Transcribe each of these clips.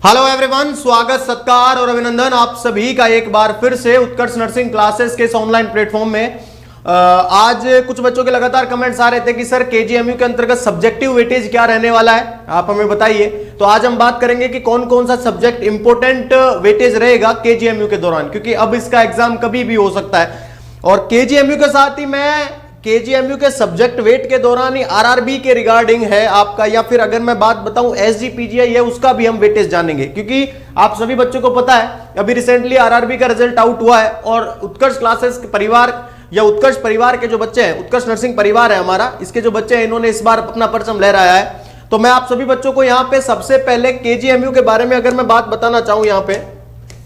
Hello everyone, स्वागत सत्कार और अभिनंदन आप सभी का एक बार फिर से उत्कर्ष नर्सिंग क्लासेस के इस ऑनलाइन प्लेटफॉर्म में। आज कुछ बच्चों के लगातार कमेंट्स आ रहे थे कि सर केजीएमयू के अंतर्गत सब्जेक्टिव वेटेज क्या रहने वाला है, आप हमें बताइए। तो आज हम बात करेंगे कि कौन कौन सा सब्जेक्ट इंपोर्टेंट वेटेज रहेगा केजीएमयू के दौरान, क्योंकि अब इसका एग्जाम कभी भी हो सकता है। और केजीएमयू के साथ ही मैं केजीएमयू के सब्जेक्ट वेट के दौरान ही आरआरबी के रिगार्डिंग है आपका, या फिर अगर मैं बात बताऊं एसजीपीजीआई है उसका भी हम वेटेज जानेंगे, क्योंकि आप सभी बच्चों को पता है अभी रिसेंटली आरआरबी का रिजल्ट आउट हुआ है और उत्कर्ष क्लासेस के परिवार या उत्कर्ष परिवार के जो बच्चे हैं, उत्कर्ष नर्सिंग परिवार है हमारा, इसके जो बच्चे हैं इन्होंने इस बार अपना परचम लहराया है। तो मैं आप सभी बच्चों को यहाँ पे सबसे पहले केजीएमयू के बारे में अगर मैं बात बताना चाहूं यहाँ पे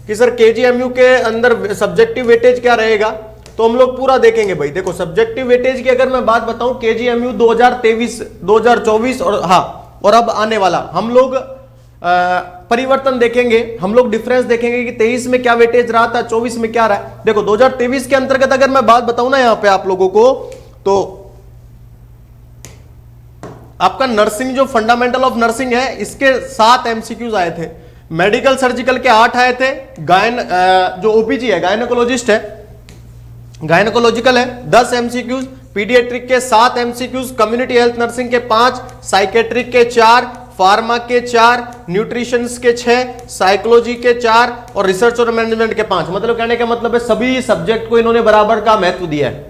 कि सर केजीएमयू के अंदर सब्जेक्टिव वेटेज क्या रहेगा, तो हम लोग पूरा देखेंगे भाई। देखो सब्जेक्टिव वेटेज की अगर मैं बात बताऊं केजीएमयू 2023, 2024 और अब आने वाला हम लोग परिवर्तन देखेंगे, हम लोग डिफरेंस देखेंगे कि 23 में क्या वेटेज रहा था, 24 में क्या रहा है। देखो 2023 के अंतर्गत अगर मैं बात बताऊं ना यहां पे आप लोगों को, तो आपका नर्सिंग जो फंडामेंटल ऑफ नर्सिंग है इसके 7 एमसीक्यूज आए थे, मेडिकल सर्जिकल के 8 आए थे, जो ओपीजी है गायनेकोलॉजिस्ट है, गायनेकोलॉजिकल है 10 एमसीक्यूज, पीडियाट्रिक के 7 एमसीक्यूज, कम्युनिटी हेल्थ नर्सिंग के 5, साइकेट्रिक के 4, फार्मा के 4, न्यूट्रिशन के 6, साइकोलॉजी के 4 और रिसर्च और मैनेजमेंट के 5। मतलब कहने का मतलब है सभी सब्जेक्ट को इन्होंने बराबर का महत्व दिया है,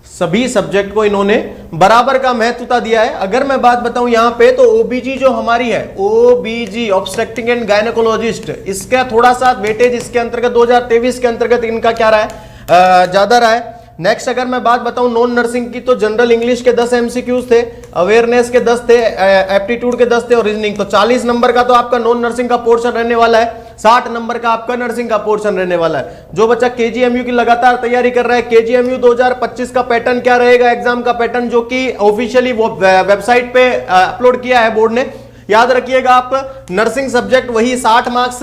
सभी सब्जेक्ट को इन्होंने बराबर का महत्वता दिया है। अगर मैं बात बताऊं यहां पे तो ओबीजी जो हमारी है, ओबीजी ऑब्स्ट्रेक्टिंग एंड गायनेकोलॉजिस्ट, इसका थोड़ा सा वेटेज इसके अंतर्गत 2023 के अंतर्गत इनका क्या रहा है, ज्यादा रहा है। नेक्स्ट अगर मैं बात बताऊं नॉन नर्सिंग की, तो जनरल इंग्लिश के 10 एमसीक्यूज थे, अवेयरनेस के 10 थे, एप्टीट्यूड के 10 थे और रीजनिंग। तो 40 नंबर का तो आपका नॉन नर्सिंग का पोर्शन रहने वाला है, 60 नंबर का आपका नर्सिंग का पोर्शन रहने वाला है। जो बच्चा केजीएमयू की लगातार तैयारी कर रहा है, केजीएमयू 2025 का पैटर्न क्या रहेगा, एग्जाम का पैटर्न जो कि ऑफिशियली वेबसाइट पे अपलोड किया है बोर्ड ने, याद रखिएगा आप नर्सिंग सब्जेक्ट वही 60 मार्क्स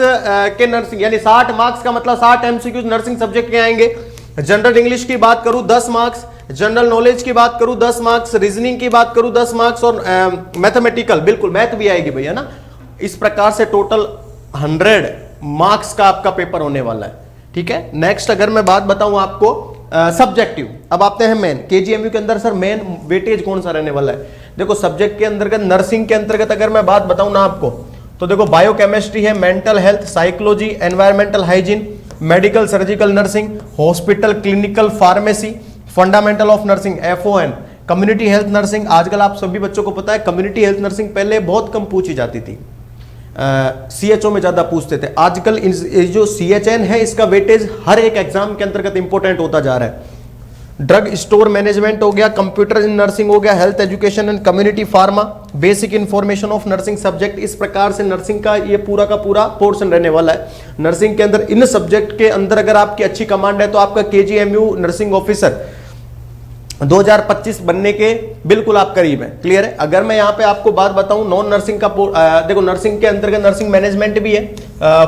के नर्सिंग, यानी 60 मार्क्स का मतलब 60 एमसीक्यूज नर्सिंग सब्जेक्ट के आएंगे। जनरल इंग्लिश की बात करूं 10 मार्क्स, जनरल नॉलेज की बात करूं 10 मार्क्स, रीजनिंग की बात करूं 10 मार्क्स और मैथमेटिकल, बिल्कुल मैथ भी आएगी भैया ना। इस प्रकार से टोटल 100 मार्क्स का आपका पेपर होने वाला है, ठीक है। नेक्स्ट अगर मैं बात बताऊं आपको सब्जेक्टिव, अब आते हैं मेन केजीएमयू के अंदर। सर मेन वेटेज कौन सा रहने वाला है, देखो सब्जेक्ट के अंतर्गत नर्सिंग के अंतर्गत अगर मैं बात बताऊं ना आपको, तो देखो बायोकेमिस्ट्री है, mental health, psychology, environmental hygiene, medical surgical nursing, hospital clinical pharmacy, fundamental of nursing FON, community health nursing. आजकल आप सभी बच्चों को पता है कम्युनिटी हेल्थ नर्सिंग पहले बहुत कम पूछी जाती थी, सीएचओ में ज्यादा पूछते थे। आजकल जो सीएचएन है इसका वेटेज हर एक एग्जाम के अंतर्गत इंपॉर्टेंट होता जा रहा है। ड्रग स्टोर मैनेजमेंट हो गया, कंप्यूटर इन नर्सिंग हो गया, health education and community pharma, basic information of nursing subject. इस प्रकार से नर्सिंग का ये पूरा का पूरा पोर्शन रहने वाला है। नर्सिंग के अंदर इन सब्जेक्ट के अंदर अगर आपकी अच्छी कमांड है तो आपका केजीएमयू नर्सिंग ऑफिसर 2025 बनने के बिल्कुल आप करीब है, क्लियर है। अगर मैं यहाँ पे आपको बात बताऊं नॉन नर्सिंग का, देखो नर्सिंग के अंतर्गत नर्सिंग मैनेजमेंट भी है,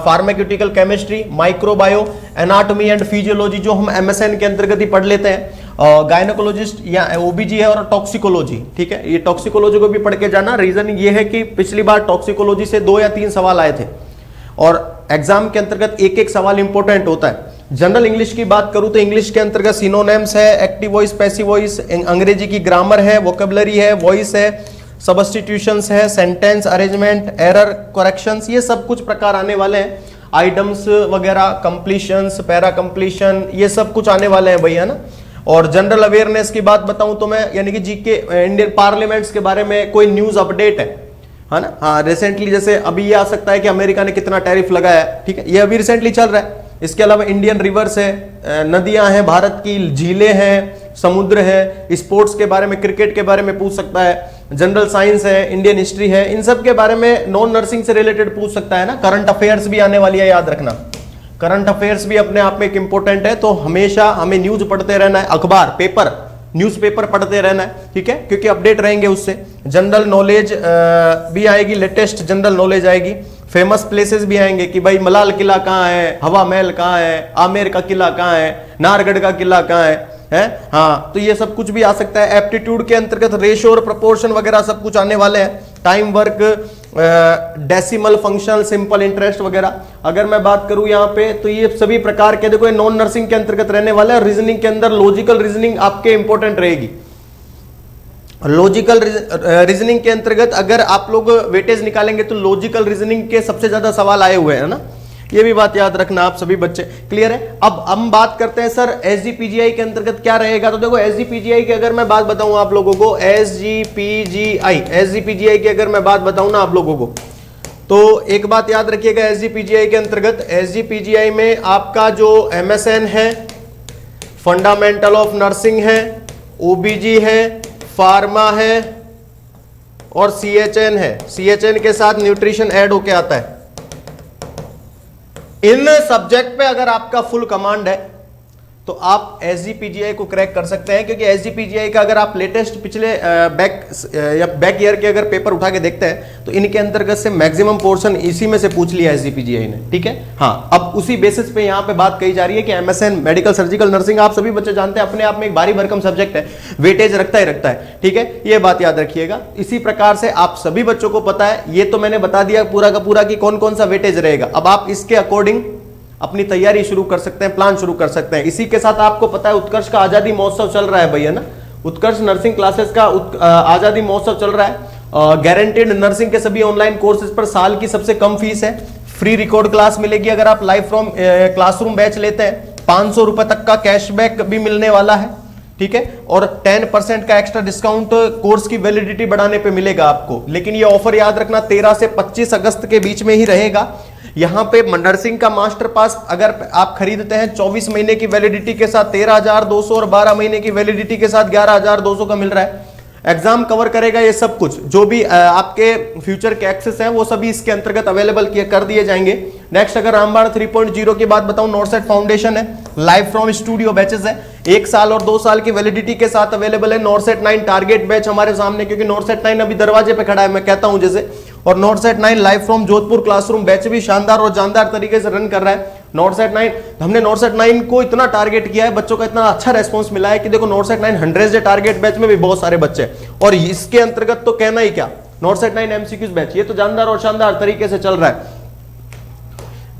pharmaceutical chemistry, microbio, anatomy and physiology जो हम एमएसएन के अंतर्गत ही पढ़ लेते हैं, गायनेकोलॉजिस्ट या ओबीजी है और टॉक्सिकोलॉजी, ठीक है। ये टॉक्सिकोलॉजी को भी पढ़ के जाना। रीजन ये है कि पिछली बार टॉक्सिकोलॉजी से 2 या 3 सवाल आए थे और एग्जाम के अंतर्गत एक एक सवाल इंपॉर्टेंट होता है। जनरल इंग्लिश की बात करूं तो इंग्लिश के अंतर्गत सिनोनिम्स है, एक्टिव वॉइस, पैसिव वॉइस, अंग्रेजी की ग्रामर है, वोकेबलरी है, वॉइस है, सब्स्टिट्यूशंस है, सेंटेंस अरेंजमेंट, एरर करेक्शंस, ये सब कुछ प्रकार आने वाले हैं। आइटम्स वगैरह, कंप्लीशंस, पैरा कंप्लीशन, ये सब कुछ आने वाले हैं भैया ना। और जनरल अवेयरनेस की बात बताऊं तो मैं यानी कि जीके इंडियन पार्लियामेंट्स के बारे में कोई न्यूज अपडेट है ना। हाँ रिसेंटली जैसे अभी ये आ सकता है कि अमेरिका ने कितना टैरिफ लगाया है, ठीक है, ये अभी रिसेंटली चल रहा है। इसके अलावा इंडियन रिवर्स है, नदियां हैं भारत की, झीलें हैं, समुद्र है, स्पोर्ट्स के बारे में, क्रिकेट के बारे में पूछ सकता है, जनरल साइंस है, इंडियन हिस्ट्री है, इन सब के बारे में नॉन नर्सिंग से रिलेटेड पूछ सकता है ना। करंट अफेयर्स भी आने वाली है, याद रखना करंट अफेयर्स भी अपने आप में एक इंपॉर्टेंट है। तो हमेशा हमें न्यूज पढ़ते रहना है, अखबार पेपर न्यूज़पेपर पढ़ते रहना है, ठीक है, क्योंकि अपडेट रहेंगे उससे। जनरल नॉलेज भी आएगी, लेटेस्ट जनरल नॉलेज आएगी। फेमस प्लेसेस भी आएंगे कि भाई मलाल किला कहाँ है, हवा महल कहाँ है, आमेर का किला कहाँ है, नाहरगढ़ का किला कहाँ है, हाँ, तो ये सब कुछ भी आ सकता है। एप्टीट्यूड के अंतर्गत रेशो और प्रोपोर्शन वगैरह सब कुछ आने वाले हैं। Time work decimal, functional, simple interest वगैरह। अगर मैं बात करूं यहाँ पे तो ये सभी प्रकार के देखो नॉन नर्सिंग के अंतर्गत रहने वाले हैं। रीजनिंग के अंदर लॉजिकल रीजनिंग आपके इंपॉर्टेंट रहेगी। लॉजिकल रीजनिंग के अंतर्गत अगर आप लोग वेटेज निकालेंगे तो लॉजिकल रीजनिंग के सबसे ज्यादा सवाल आए हुए हैं ना, ये भी बात याद रखना आप सभी बच्चे। क्लियर है। अब हम बात करते हैं सर एसजीपीजीआई के अंतर्गत क्या रहेगा। तो देखो एसजीपीजीआई की अगर मैं बात बताऊं आप लोगों को, एसजीपीजीआई की अगर मैं बात बताऊं ना आप लोगों को, तो एक बात याद रखिएगा एसजीपीजीआई के अंतर्गत, एसजीपीजीआई में आपका जो एमएसएन है, फंडामेंटल ऑफ नर्सिंग है, ओबीजी है, फार्मा है और सीएचएन है। सीएचएन के साथ न्यूट्रिशन ऐड होके आता है। इन सब्जेक्ट पे अगर आपका फुल कमांड है तो आप एसजीपीजीआई को क्रैक कर सकते हैं, क्योंकि एसजीपीजीआई का अगर आप लेटेस्ट पिछले बैक ईयर के अगर पेपर उठा के देखते हैं तो इनके अंतर्गत से मैक्सिमम पोर्शन इसी में से पूछ लिया एसजीपीजीआई ने। ठीक है। हाँ, अब उसी बेसिस पे यहाँ पे बात कही जा रही है कि एमएसएन मेडिकल सर्जिकल नर्सिंग आप सभी बच्चे जानते हैं अपने आप में एक भारी भरकम सब्जेक्ट है, वेटेज रखता है। ठीक है, ये बात याद रखिएगा। इसी प्रकार से आप सभी बच्चों को पता है, ये तो मैंने बता दिया पूरा का पूरा कि कौन कौन सा वेटेज रहेगा। अब आप इसके अकॉर्डिंग अपनी तैयारी शुरू कर सकते हैं, प्लान शुरू कर सकते हैं। इसी के साथ आपको पता है उत्कर्ष का आजादी महोत्सव चल रहा है भैया ना, उत्कर्ष नर्सिंग क्लासेस का आजादी महोत्सव चल रहा है। गारंटेड नर्सिंग के सभी ऑनलाइन कोर्सेज पर साल की सबसे कम फीस है, फ्री रिकॉर्ड क्लास मिलेगी अगर आप लाइव फ्रॉम क्लासरूम बैच लेते हैं। 500 रुपए तक का कैशबैक भी मिलने वाला है। ठीक है, और 10% का एक्स्ट्रा डिस्काउंट कोर्स की वैलिडिटी बढ़ाने पे मिलेगा आपको। लेकिन ये ऑफर याद रखना 13 से 25 अगस्त के बीच में ही रहेगा। यहां पे नर्सिंग का मास्टर पास अगर आप खरीदते हैं 24 महीने की वैलिडिटी के साथ 13,200 और 12 महीने की वैलिडिटी के साथ 11,200 का मिल रहा है। एग्जाम कवर करेगा ये सब कुछ, जो भी आपके फ्यूचर के एक्सेस हैं वो सभी इसके अंतर्गत अवेलेबल कर दिए जाएंगे। नेक्स्ट अगर रामबाण 3.0 की बात बताऊं, नॉर्सेट फाउंडेशन है, लाइव फ्रॉम स्टूडियो बैचेस है, 1 साल और 2 साल की वैलिडिटी के साथ अवेलेबल है। नॉर्सेट 9 टारगेट बैच हमारे सामने, क्योंकि नॉर्सेट 9 अभी दरवाजे पे खड़ा है, मैं कहता हूं जैसे। और नॉर्सेट 9 live from Jodhpur classroom batch भी शानदार और जानदार तरीके से रन कर रहा है। नॉर्सेट 9 हमने नॉर्सेट 9 को इतना टारगेट किया है, बच्चों का इतना अच्छा रेस्पॉन्स मिला है कि देखो नॉर्सेट 9 100 डे टारगेट बैच में भी बहुत सारे बच्चे हैं। और इसके अंतर्गत तो कहना ही क्या, नॉर्सेट 9 एमसीक्यूज बैच ये तो जानदार और शानदार तरीके से चल रहा है।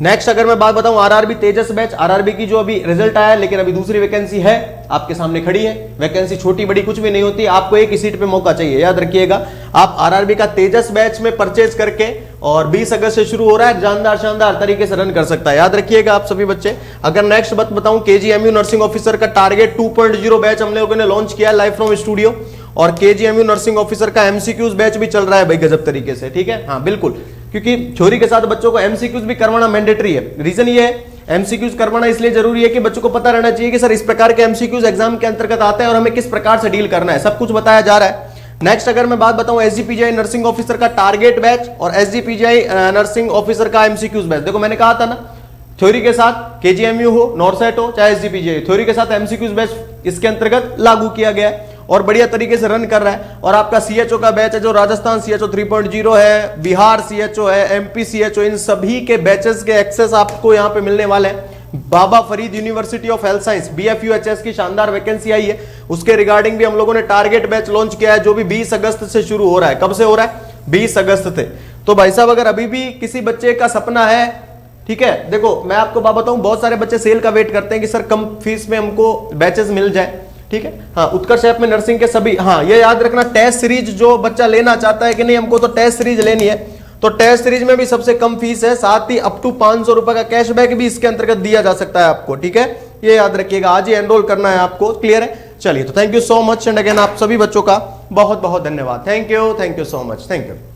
नेक्स्ट अगर मैं बात बताऊं आरआरबी तेजस बैच, आरआरबी की जो अभी रिजल्ट आया है, लेकिन अभी दूसरी वैकेंसी है आपके सामने खड़ी है। वैकेंसी छोटी बड़ी कुछ भी नहीं होती, आपको एक ही सीट पे मौका चाहिए, याद रखिएगा। आप आरआरबी का तेजस बैच में परचेज करके, और 20 अगस्त से शुरू हो रहा है, जानदार शानदार तरीके से रन कर सकता है, याद रखिएगा आप सभी बच्चे। अगर नेक्स्ट बात बताऊं केजीएमयू नर्सिंग ऑफिसर का टारगेट 2.0 बैच हम लोगों ने लॉन्च किया लाइव फ्रॉम स्टूडियो, और केजीएमयू नर्सिंग ऑफिसर का एमसीक्यूज बैच भी चल रहा है भाई गजब तरीके से। ठीक है, हाँ बिल्कुल, क्योंकि थ्योरी के साथ बच्चों को एमसीक्यूज भी करवाना मैंडेटरी है। रीजन ये है एमसीक्यूज करवाना इसलिए जरूरी है कि बच्चों को पता रहना चाहिए कि सर इस प्रकार के एमसीक्यूज एग्जाम के अंतर्गत आते हैं और हमें किस प्रकार से डील करना है, सब कुछ बताया जा रहा है। नेक्स्ट अगर मैं बात बताऊं एसजीपीजीआई नर्सिंग ऑफिसर का टारगेट बैच और एसजीपीजीआई नर्सिंग ऑफिसर का एमसीक्यूज बैच, देखो मैंने कहा था ना थ्योरी के साथ केजीएमयू हो, नॉर्सेट हो, चाहे एसजीपीजीआई, थ्योरी के साथ एमसीक्यूज बैच इसके अंतर्गत लागू किया गया है और बढ़िया तरीके से रन कर रहा है। और आपका सीएचओ का बैच है जो राजस्थान सीएचओ 3.0 है, बिहार सीएचओ है, एमपी सीएचओ, इन सभी के बैचेस के एक्सेस आपको यहां पे मिलने वाले हैं। Baba Farid university of health science BFUHS की शानदार वैकेंसी आई है, उसके रिगार्डिंग भी हम लोगों ने टारगेट बैच लॉन्च किया है जो भी 20 अगस्त से शुरू हो रहा है। कब से हो रहा है? 20 अगस्त से। तो भाई साहब अगर अभी भी किसी बच्चे का सपना है, ठीक है, देखो मैं आपको बात बताऊं, बहुत सारे बच्चे सेल का वेट करते हैं कि सर कम फीस में हमको बैचेस मिल जाए। ठीक है, हाँ उत्कर्ष ऐप में नर्सिंग के सभी, हाँ ये याद रखना टेस्ट सीरीज जो बच्चा लेना चाहता है कि नहीं हमको तो टेस्ट सीरीज लेनी है, तो टेस्ट सीरीज में भी सबसे कम फीस है, साथ ही अप टू 500 रुपए का कैशबैक भी इसके अंतर्गत दिया जा सकता है आपको। ठीक है, ये याद रखिएगा, आज ही एनरोल करना है आपको। क्लियर है? चलिए, तो thank you so much and again आप सभी बच्चों का बहुत बहुत धन्यवाद। Thank you so much, thank you.